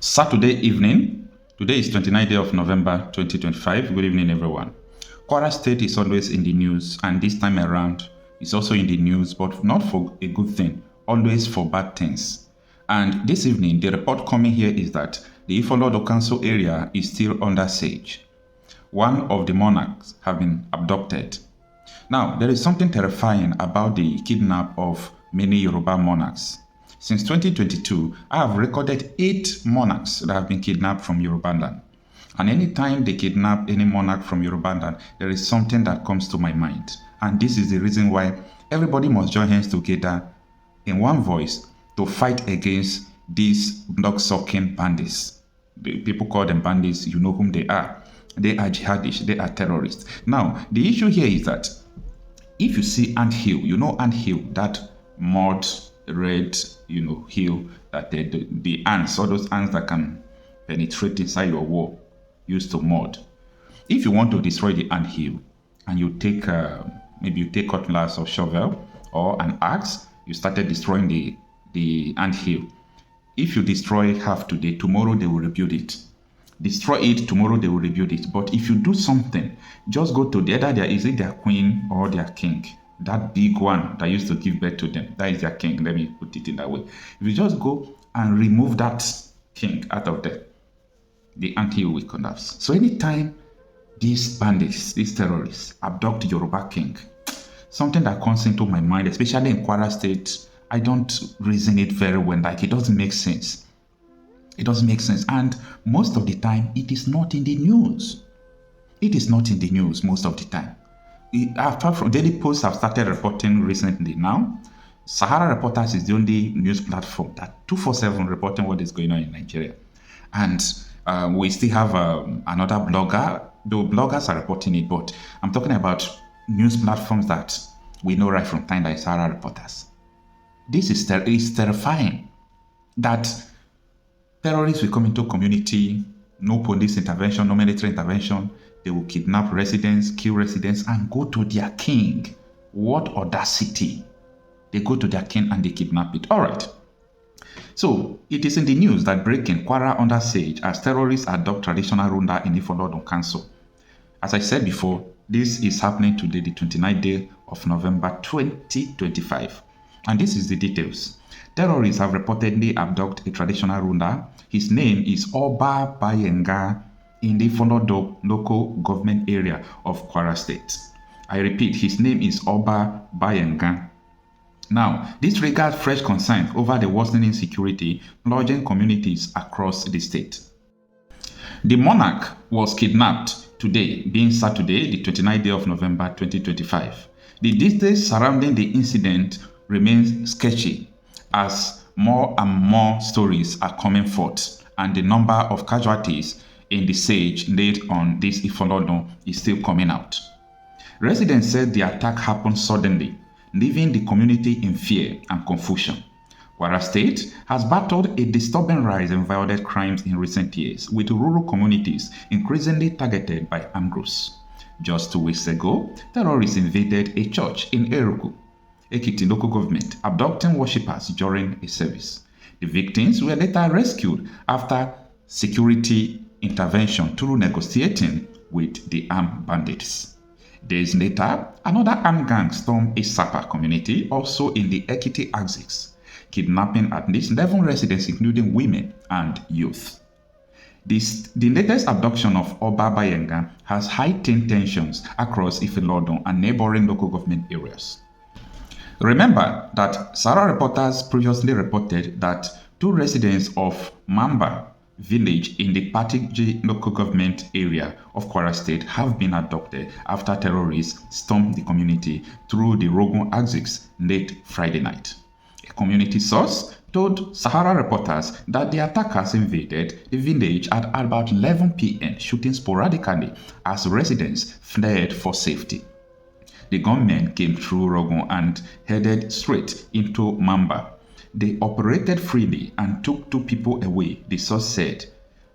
Saturday evening. Today is 29th day of November 2025. Good evening, everyone. Kwara State is always in the news, and this time around, it's also in the news, but not for a good thing, always for bad things. And this evening, the report coming here is that the Ifelodun Council area is still under siege. One of the monarchs have been abducted. Now, there is something terrifying about the kidnap of many Yoruba monarchs. Since 2022, I have recorded 8 monarchs that have been kidnapped from Yoruba land. And anytime they kidnap any monarch from Yoruba land, there is something that comes to my mind. And this is the reason why everybody must join hands together in one voice to fight against these dog-sucking bandits. The people call them bandits, you know whom they are. They are jihadists, they are terrorists. Now, the issue here is that if you see anthill, you know anthill, that mud, red, hill that the ants, all those ants that can penetrate inside your wall, used to mud. If you want to destroy the anthill, and you take maybe you take cutlass or shovel or an axe, you started destroying the anthill. If you destroy half today, tomorrow they will rebuild it. Destroy it, tomorrow they will rebuild it. But if you do something, just go to the other, is it their queen or their king? That big one that used to give birth to them, that is their king. Let me put it in that way. If you just go and remove that king out of there, the anthill will collapse. So anytime these bandits, these terrorists abduct Yoruba king, something that comes into my mind, especially in Kwara State, I don't reason it very well. Like, it doesn't make sense. It doesn't make sense. And most of the time, it is not in the news. It is not in the news most of the time. Apart from Daily Post, have started reporting recently now. SaharaReporters is the only news platform that 24/7 reporting what is going on in Nigeria. And we still have another blogger, though bloggers are reporting it, but I'm talking about news platforms that we know right from time, like SaharaReporters. This is terrifying that terrorists will come into community, no police intervention, no military intervention. They will kidnap residents, kill residents, and go to their king. What audacity. They go to their king and they kidnap it. All right. So, it is in the news that breaking Kwara under siege as terrorists adopt traditional ruler in Ifelodun Council. As I said before, this is happening today, the 29th day of November 2025. And this is the details. Terrorists have reportedly abducted a traditional ruler. His name is Oba Bayagan in the Ifelodun local government area of Kwara State. I repeat, his name is Oba Bayagan. Now, this triggers fresh concern over the worsening insecurity plunging communities across the state. The monarch was kidnapped today, being Saturday, the 29th day of November 2025. The details surrounding the incident remains sketchy as more and more stories are coming forth, and the number of casualties in the siege laid on this Ifelodun is still coming out. Residents said the attack happened suddenly, leaving the community in fear and confusion. Kwara State has battled a disturbing rise in violent crimes in recent years, with rural communities increasingly targeted by armed groups. Just 2 weeks ago, terrorists invaded a church in Eruku, Ekiti local government, abducting worshippers during a service. The victims were later rescued after security intervention through negotiating with the armed bandits. Days later, another armed gang stormed a Sapa community, also in the Ekiti axis, kidnapping at least 11 residents, including women and youth. The latest abduction of Oba Bayagan has heightened tensions across Ifelodun and neighboring local government areas. Remember that SaharaReporters previously reported that 2 residents of Mamba village in the Patigi local government area of Kwara State have been abducted after terrorists stormed the community through the Rogun axis late Friday night. A community source told SaharaReporters that the attackers invaded the village at about 11 p.m., shooting sporadically as residents fled for safety. The gunmen came through Rogun and headed straight into Mamba. They operated freely and took 2 people away, the source said,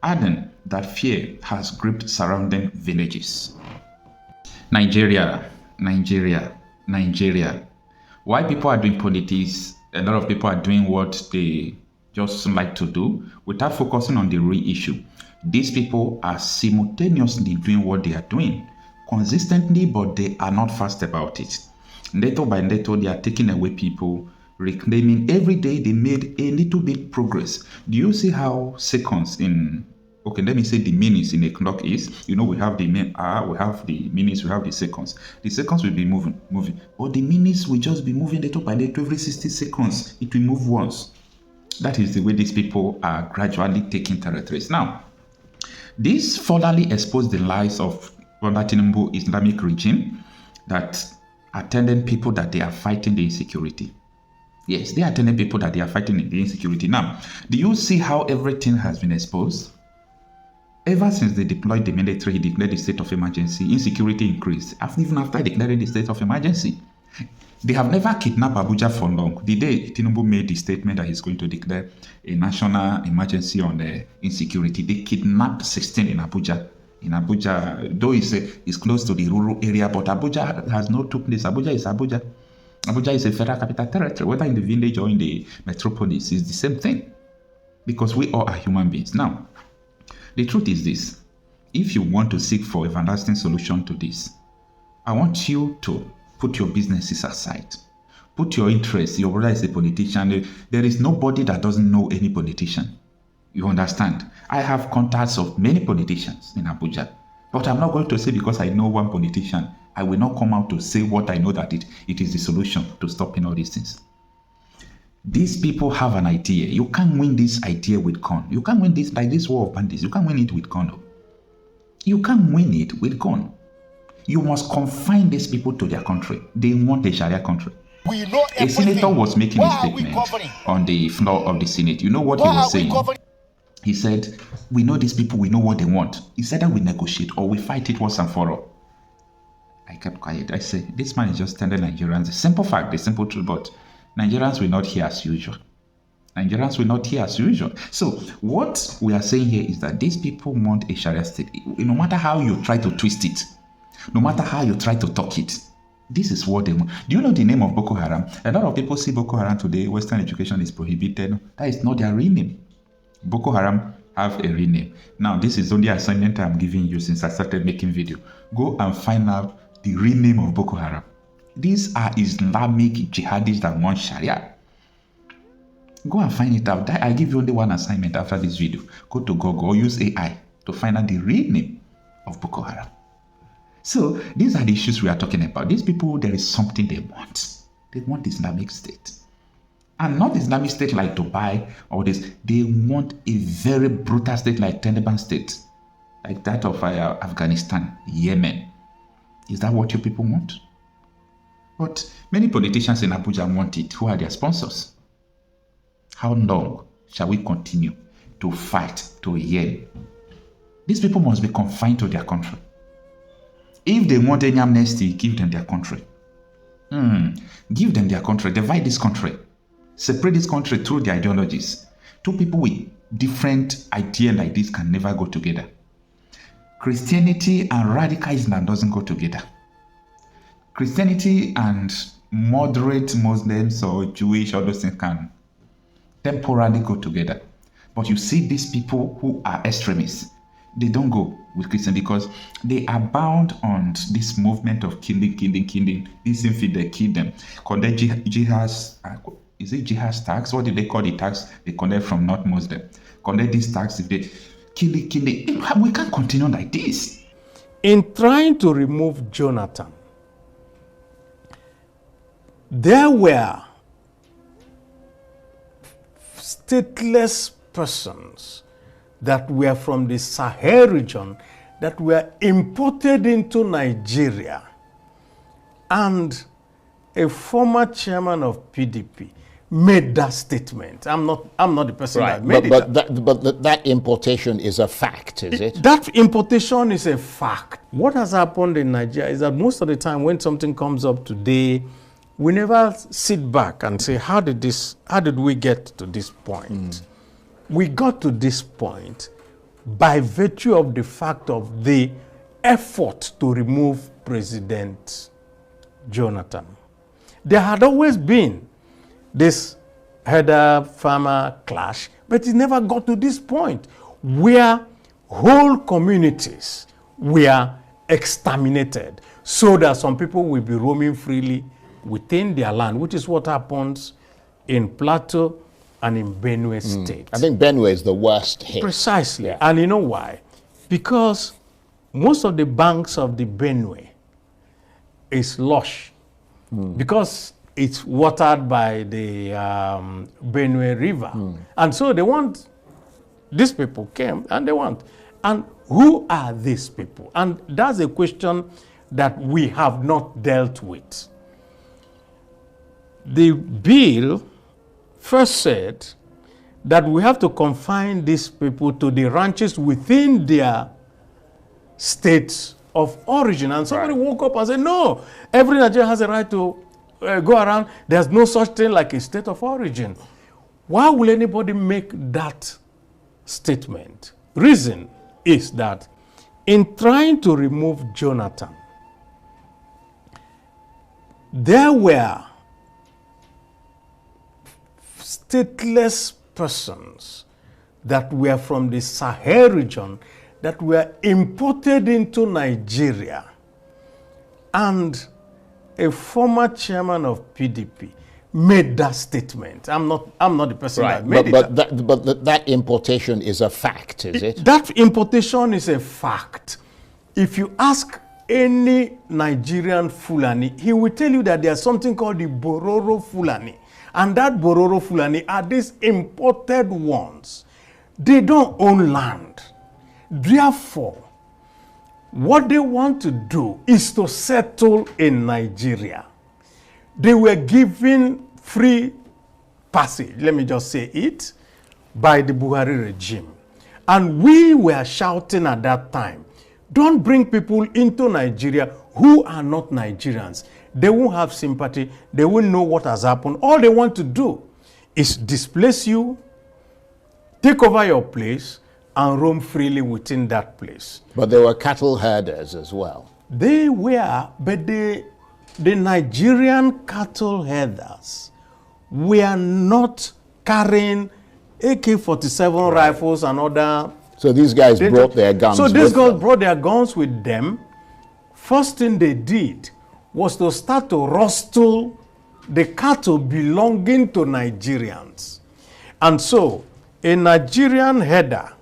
adding that fear has gripped surrounding villages. Nigeria. Why people are doing politics, a lot of people are doing what they just like to do without focusing on the real issue. These people are simultaneously doing what they are doing consistently, but they are not fast about it. Little by little, they are taking away people, reclaiming. Every day they made a little bit progress. Do you see how seconds in, okay, let me say the minutes in a clock is, we have the hour, we have the minutes, we have the seconds. The seconds will be moving, but the minutes will just be moving little by little. Every 60 seconds, it will move once. That is the way these people are gradually taking territories. Now, this furtherly exposed the lies of Bola Tinubu Islamic regime that are telling people that they are fighting the insecurity. Yes, they are telling people that they are fighting the insecurity. Now, do you see how everything has been exposed? Ever since they deployed the military, declared the state of emergency, insecurity increased. Even after declaring the state of emergency, they have never kidnapped Abuja for long. The day Tinubu made the statement that he's going to declare a national emergency on the insecurity, they kidnapped 16 in Abuja. In Abuja, though it's close to the rural area, but Abuja has no two places. Abuja is Abuja. Abuja is a federal capital territory. Whether in the village or in the metropolis, it's the same thing. Because we all are human beings. Now, the truth is this. If you want to seek for everlasting solution to this, I want you to put your businesses aside. Put your interests. Your brother is a politician. There is nobody that doesn't know any politician. You understand? I have contacts of many politicians in Abuja. But I'm not going to say because I know one politician, I will not come out to say what I know that it is the solution to stopping all these things. These people have an idea. You can't win this idea with gun. You can't win this like this war of bandits. You can't win it with gun. You can't win it with gun. You must confine these people to their country. They want a Sharia country. A senator was making a statement on the floor of the Senate. You know what he was saying? He said, we know these people, we know what they want. He said that we negotiate or we fight it once and for all. I kept quiet. I said, this man is just telling Nigerians the simple fact, the simple truth, but Nigerians will not hear as usual. Nigerians will not hear as usual. So what we are saying here is that these people want a Sharia state. No matter how you try to twist it, no matter how you try to talk it, this is what they want. Do you know the name of Boko Haram? A lot of people see Boko Haram today, Western education is prohibited. That is not their real name. Boko Haram have a real name. Now, this is only assignment I'm giving you since I started making video. Go and find out the real name of Boko Haram. These are Islamic jihadists that want Sharia. Go and find it out. I give you only one assignment after this video. Go to Google or use AI to find out the real name of Boko Haram. So these are the issues we are talking about. These people, there is something they want. They want Islamic State. And not Islamic State like Dubai or this. They want a very brutal state like Taliban state. Like that of Afghanistan, Yemen. Is that what your people want? But many politicians in Abuja want it. Who are their sponsors? How long shall we continue to fight, to yell? These people must be confined to their country. If they want any amnesty, give them their country. Give them their country. Divide this country. Separate this country through their ideologies. Two people with different ideas like this can never go together. Christianity and radical Islam doesn't go together. Christianity and moderate Muslims or Jewish, all those things can temporarily go together. But you see these people who are extremists, they don't go with Christian because they are bound on this movement of killing. This infidel kill them. Condemn Jíhadists, is it Jíhadists? What do they call the tax? They collect from not Muslim. Collect these tax if they killing. We can't continue like this. In trying to remove Jonathan, there were stateless persons that were from the Sahel region that were imported into Nigeria. And a former chairman of PDP made that statement. I'm not the person that made it. But that importation is a fact, is it? That importation is a fact. What has happened in Nigeria is that most of the time when something comes up today, we never sit back and say, how did we get to this point? We got to this point by virtue of the fact of the effort to remove President Jonathan. There had always been this herder-farmer clash, but it never got to this point where whole communities were exterminated so that some people will be roaming freely within their land, which is what happens in Plateau and in Benue State. I think Benue is the worst hit. Precisely. Yeah. And you know why? Because most of the banks of the Benue is lush because it's watered by the Benue River. And so these people came and they want. And who are these people? And that's a question that we have not dealt with. The bill first said that we have to confine these people to the ranches within their states of origin. And somebody woke up and said, no, every Nigerian has a right to go around. There's no such thing like a state of origin. Why will anybody make that statement? Reason is that in trying to remove Jonathan, there were stateless persons that were from the Sahel region that were imported into Nigeria. And a former chairman of PDP made that statement. I'm not the person that made it. But that importation is a fact, is it? That importation is a fact. If you ask any Nigerian Fulani, he will tell you that there's something called the Bororo Fulani. And that Bororo Fulani are these imported ones. They don't own land. Therefore, what they want to do is to settle in Nigeria. They were given free passage, let me just say it, by the Buhari regime. And we were shouting at that time, don't bring people into Nigeria who are not Nigerians. They won't have sympathy. They won't know what has happened. All they want to do is displace you, take over your place, and roam freely within that place. But there were cattle herders as well. They were, but the Nigerian cattle herders were not carrying AK-47 rifles and other. So these guys brought their guns with them. So these guys brought their guns with them. First thing they did was to start to rustle the cattle belonging to Nigerians. And so a Nigerian herder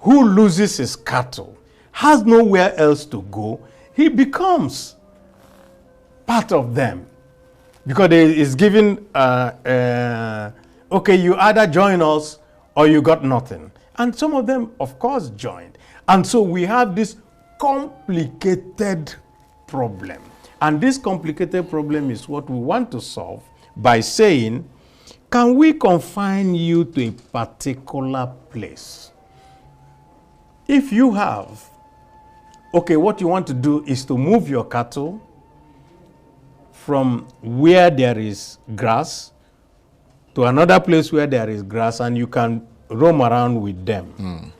who loses his cattle has nowhere else to go. He becomes part of them because he is given, okay, you either join us or you got nothing. And some of them, of course, joined. And so we have this complicated problem. And this complicated problem is what we want to solve by saying, can we confine you to a particular place? If you have, okay, what you want to do is to move your cattle from where there is grass to another place where there is grass, and you can roam around with them.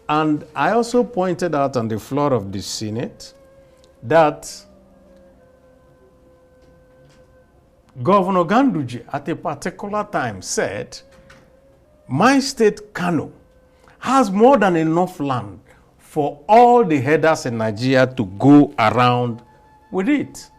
And I also pointed out on the floor of the Senate that Governor Ganduje at a particular time said, my state, Kanu, has more than enough land for all the herders in Nigeria to go around with it.